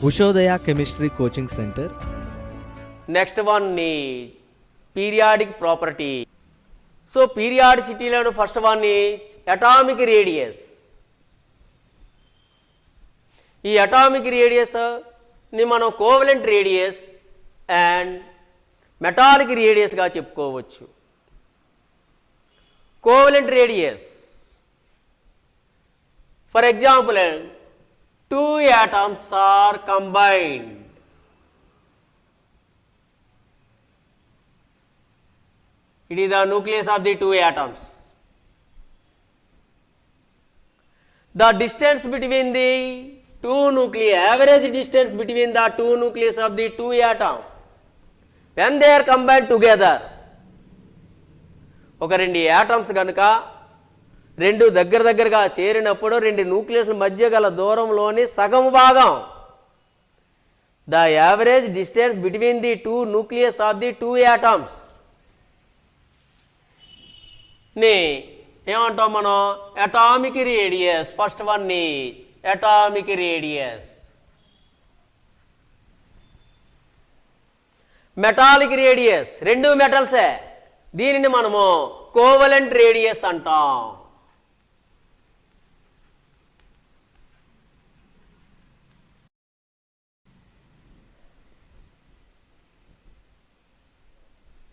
Ushodaya Chemistry Coaching Center. Next one is periodic property. So periodicity lo first one is atomic radius. ఈ atomic radius ని మనం covalent radius and metallic radius గా చెప్పుకోవచ్చు. Covalent radius for example two atoms are combined. It is the nucleus of the two atoms. The distance between the two nuclei, average distance between the two nucleus of the two atoms, when they are combined together, ఒక రెండు atoms గనుక రెండు దగ్గరగా చేరినప్పుడు రెండు న్యూక్లియస్ల మధ్య గల దూరంలోని సగం భాగం, the average distance between the two nucleus of the two atoms ని ఏమంటాం మనం? Atomic radius. ఫస్ట్ వన్ ని అటామిక్ రేడియస్. మెటాలిక్ రేడియస్ రెండు మెటల్సే, దీనిని మనము కోవలెంట్ రేడియస్ అంటాం.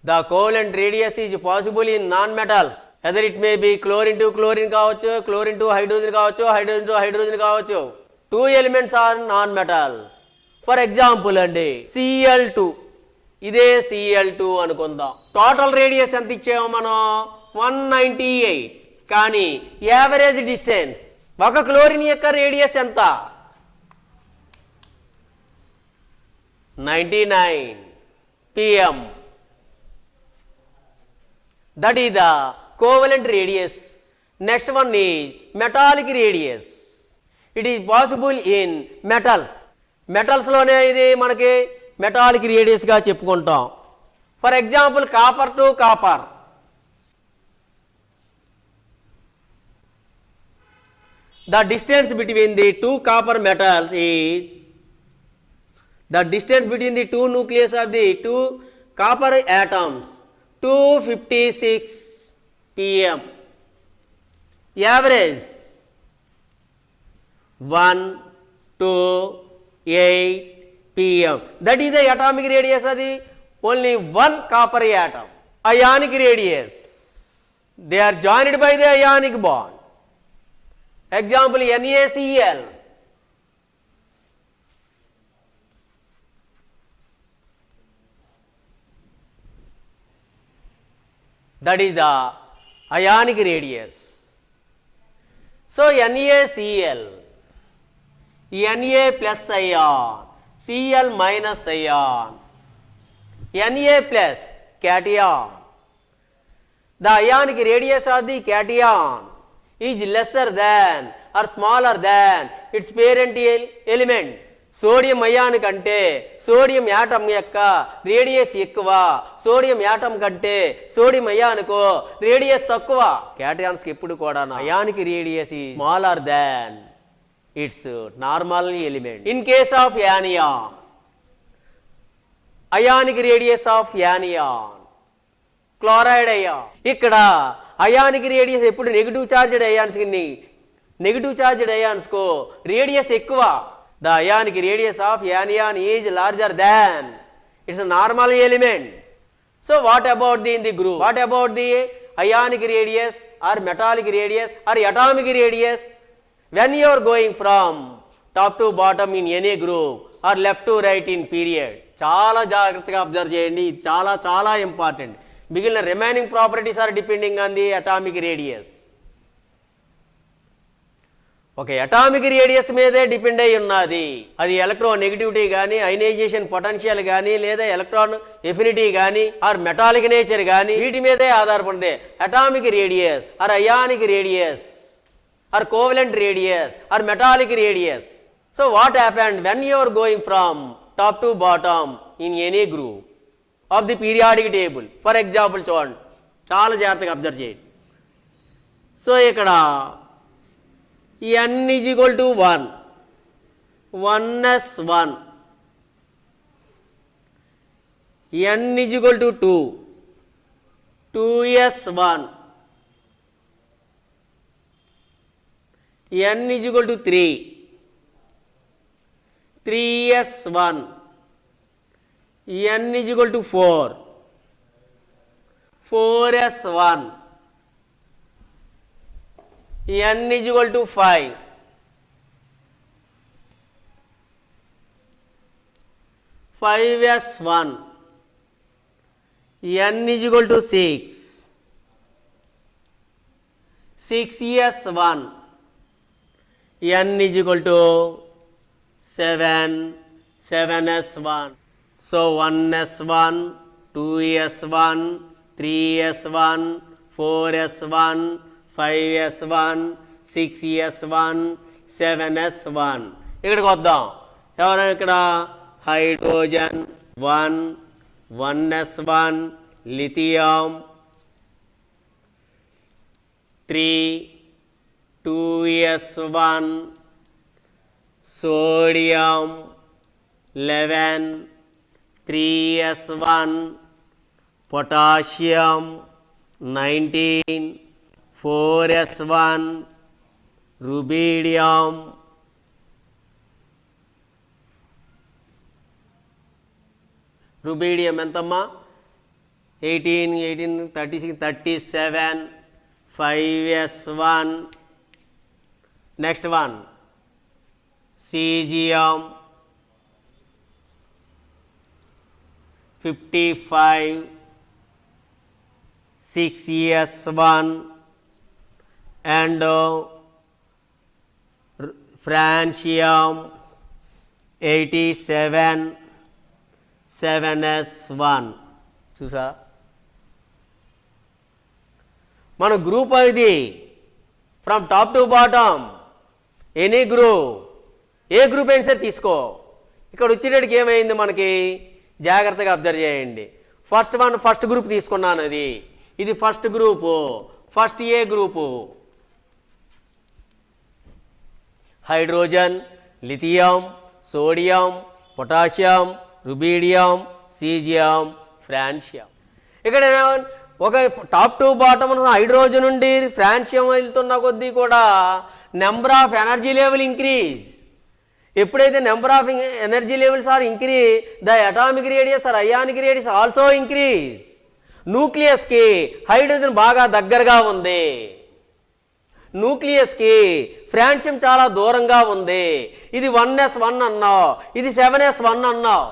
The covalent radius is possible in non-metals. Whether it may be chlorine to chlorine కావచ్చు, chlorine to hydrogen కావచ్చు, hydrogen to hydrogen కావచ్చు. Two elements are non-metals. For example అండి Cl2, ఇదే Cl2 అనుకుందాం. టోటల్ రేడియస్ ఎంత ఇచ్చామో మనం? 198. కానీ యావరేజ్ డిస్టెన్స్ ఒక క్లోరిన్ యొక్క రేడియస్ ఎంత? 99 pm. That is the covalent radius. Next one is metallic radius. It is possible in metals. Metals లోనే ఇది మనకి మెటాలిక్ రేడియస్ గా చెప్పుకుంటాం. For example copper to copper. The distance between the two copper metals is the distance between the two nucleus of the two copper atoms 256 pm. Average 128 pm. That is the atomic radius of the only one copper atom. Ionic radius, they are joined by the ionic bond. Example NaCl. That is the ionic radius. So NaCl, Na plus ion, Cl minus ion, Na plus cation. The ionic radius of the cation is lesser than or smaller than its parent element. Sodium ion కంటే sodium atom యొక్క radius ఎక్కువ, sodium atom కంటే sodium అయాన్కు radius తక్కువ. Cations కి ఎప్పుడు కూడా ionic radius is smaller than its normal element. In case of anion, ionic radius of anion, chloride ion. ఇక్కడ అయానిక్ రేడియస్ ఎప్పుడు నెగిటివ్ చార్జ్డ్ అయాన్స్ కి, నెగిటివ్ చార్జ్డ్ అయాన్స్ కు రేడియస్ ఎక్కువ. The ionic radius of anion is larger than its normal element. So what about in the group? What about the ionic radius or metallic radius or atomic radius? When you are going from top to bottom in any group or left to right in period, చాలా జాగ్రత్తగా observe చేయండి. ఇది చాలా చాలా important. మిగిలిన remaining properties are depending on the atomic radius. ఒక atomic radius మీదే depend అయి ఉన్నది. అది ఎలక్ట్రాన్ నెగిటివిటీ కానీ, అయనైజేషన్ పొటెన్షియల్ కానీ, లేదా ఎలక్ట్రాన్ ఎఫినిటీ కానీ, ఆర్ మెటాలిక్ నేచర్ కానీ, వీటి మీదే ఆధారపడింది atomic radius or ionic radius or covalent radius or metallic radius. So what happened when you are going from top to bottom in any group of the periodic table? For example చూడండి, చాలా జాగ్రత్తగా observe చేయండి. So ఇక్కడ n is equal to 1, 1s1, n is equal to 2, 2s1, n is equal to 3, 3s1, n is equal to 4, 4s1, n is equal to 5, 5s1, n is equal to 6, 6s1, n is equal to 7, 7s1. So 1s1, 2s1, 3s1, 4s1, 5s1, 6s1, 7s1. ఇక్కడికి వద్దాం. ఎవరైనా ఇక్కడ hydrogen 1, 1s1, lithium 3, 2s1, sodium 11, 3s1, potassium 19, 4s1, rubidium ఎంతమ్మా? 18, 18, 36, 37, 5s1. Next one caesium 55, 6s1 and francium 87, 7s1. చూసా మన group ఇది from top to bottom any group, A group అయినా సరే తీసుకో. ఇక్కడ వచ్చేటట్టుకి ఏమైంది మనకి జాగ్రత్తగా అబ్జర్వ్ చేయండి. ఫస్ట్ గ్రూప్ తీసుకున్నాను. ఇది first group, first A group hydrogen, lithium, sodium, potassium, rubidium, caesium, francium. ఇక్కడ ఒక టాప్ టు బాటమ్ హైడ్రోజన్ నుండి ఫ్రాన్షియం వెళ్తున్న కొద్దీ కూడా number of energy level increase. ఎప్పుడైతే number of energy levels are increase, the atomic radius or ionic radius also increase. న్యూక్లియస్కి hydrogen బాగా దగ్గరగా ఉంది, న్యూక్లియస్కి ఫ్రాన్షియం చాలా దూరంగా ఉంది. ఇది 1s1 అన్నావు, ఇది 7s1 అన్నావు.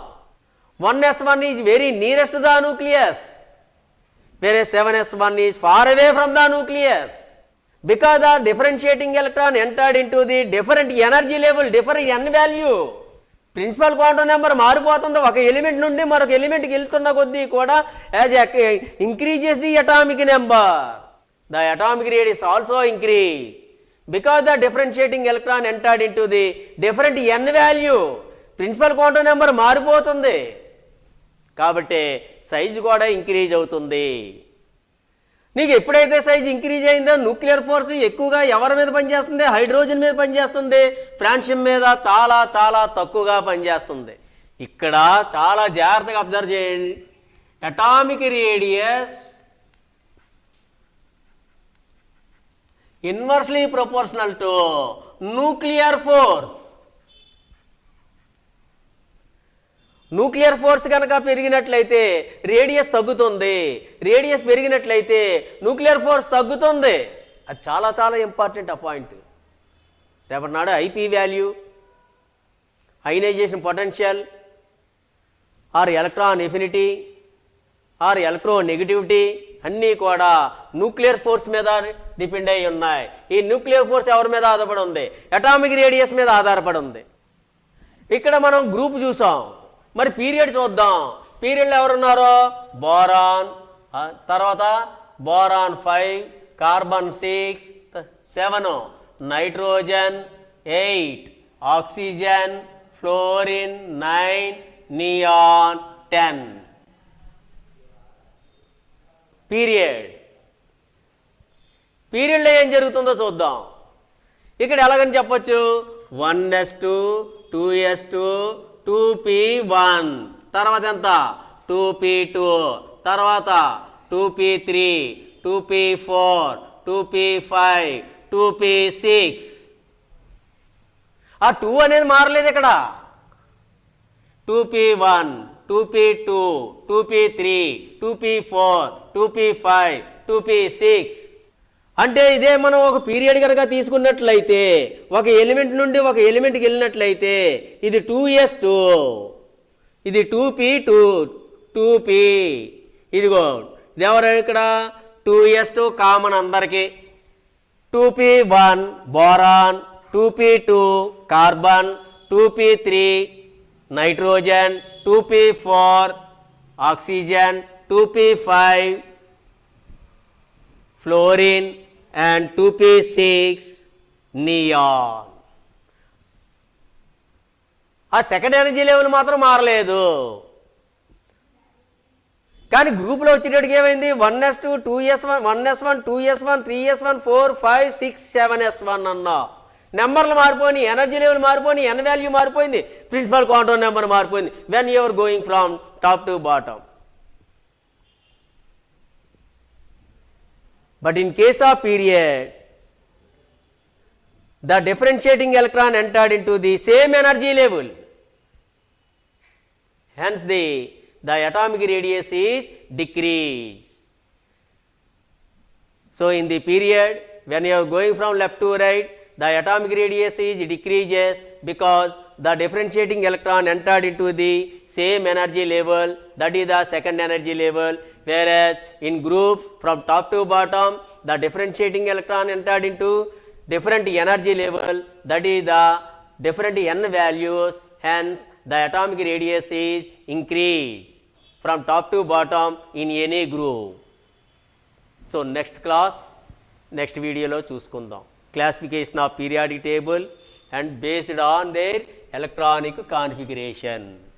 1s1 is very nearest the nucleus, whereas 7s1 is far away from the nucleus. Because the differentiating electron entered into the different energy level, different n value. Principal quantum number మారిపోతుంది. ఒక element నుండి మరొక ఎలిమెంట్కి వెళ్తున్న కొద్దీ కూడా as increases the atomic number, the atomic radius also increase. Because the differentiating electron entered into the different n value, principal quantum number మారిపోతుంది కాబట్టి సైజు కూడా ఇంక్రీజ్ అవుతుంది. నీకు ఎప్పుడైతే సైజ్ ఇంక్రీజ్ అయిందో న్యూక్లియర్ ఫోర్స్ ఎక్కువగా ఎవరి మీద పనిచేస్తుంది? హైడ్రోజన్ మీద పనిచేస్తుంది, ఫ్రాన్షియం మీద చాలా చాలా తక్కువగా పనిచేస్తుంది. ఇక్కడ చాలా జాగ్రత్తగా అబ్జర్వ్ చేయండి. Atomic radius inversely proportional to nuclear force. Nuclear force కనుక పెరిగినట్లయితే రేడియస్ తగ్గుతుంది, రేడియస్ పెరిగినట్లయితే న్యూక్లియర్ ఫోర్స్ తగ్గుతుంది. అది చాలా చాలా ఇంపార్టెంట్ పాయింట్. రేపటి నాడు IP value, ionization potential, or electron affinity, or electronegativity అన్నీ కూడా న్యూక్లియర్ ఫోర్స్ మీద డిపెండ్ అయి ఉన్నాయి. ఈ న్యూక్లియర్ ఫోర్స్ ఎవరి మీద ఆధారపడి ఉంది? అటామిక్ రేడియస్ మీద ఆధారపడి ఉంది. ఇక్కడ మనం గ్రూప్ చూసాం, మరి పీరియడ్ చూద్దాం. పీరియడ్లో ఎవరున్నారో బోరాన్, తర్వాత boron 5, carbon 6, 7, nitrogen 8, oxygen, fluorine 9, neon 10. పీరియడ్లో ఏం జరుగుతుందో చూద్దాం. ఇక్కడ ఎలాగని చెప్పొచ్చు? 1s2, 2s2 2p1 తర్వాత ఎంత 2p2 తర్వాత 2p3 2p4 2p5 2p6 ఆ 2 అనేది మారలేదు ఇక్కడ 2p1 2p2 2p3 2p4 2p5 2p6 అంటే ఇదే మనం ఒక పీరియడ్ కనుక తీసుకున్నట్లయితే ఒక ఎలిమెంట్ నుండి ఒక ఎలిమెంట్కి వెళ్ళినట్లయితే ఇది 2s2 ఇది 2p2 2p ఇదిగో ఇది ఎవరు ఇక్కడ 2s2 కామన్ అందరికీ 2p1 boron 2p2 carbon 2p3 nitrogen 2p4 oxygen 2p5 fluorine and 2p6 neon. ఆ సెకండ్ ఎనర్జీ లెవెల్ మాత్రం మారలేదు. కానీ గ్రూప్లో వచ్చేటట్టుగా ఏమైంది 1s2 2s1 1s1 2s1 3s1 4 5 6 7s1 అన్నా నెంబర్లు మారిపోయి ఎనర్జీ లెవెల్ మారిపోయి ఎన్ వాల్యూ మారిపోయింది ప్రిన్సిపల్ క్వాంటమ్ నెంబర్ మారిపోయింది when you are going from top to bottom. But in case of period, the differentiating electron entered into the same energy level. Hence, the atomic radius is decreased. So, in the period when you are going from left to right, the atomic radius is decreases because the differentiating electron entered into the same energy level, that is the second energy level, whereas in groups from top to bottom the differentiating electron entered into different energy level, that is the different n values, hence the atomic radius is increased from top to bottom in any group. So next class next video lo chusukundam classification of periodic table and based on their electronic configuration.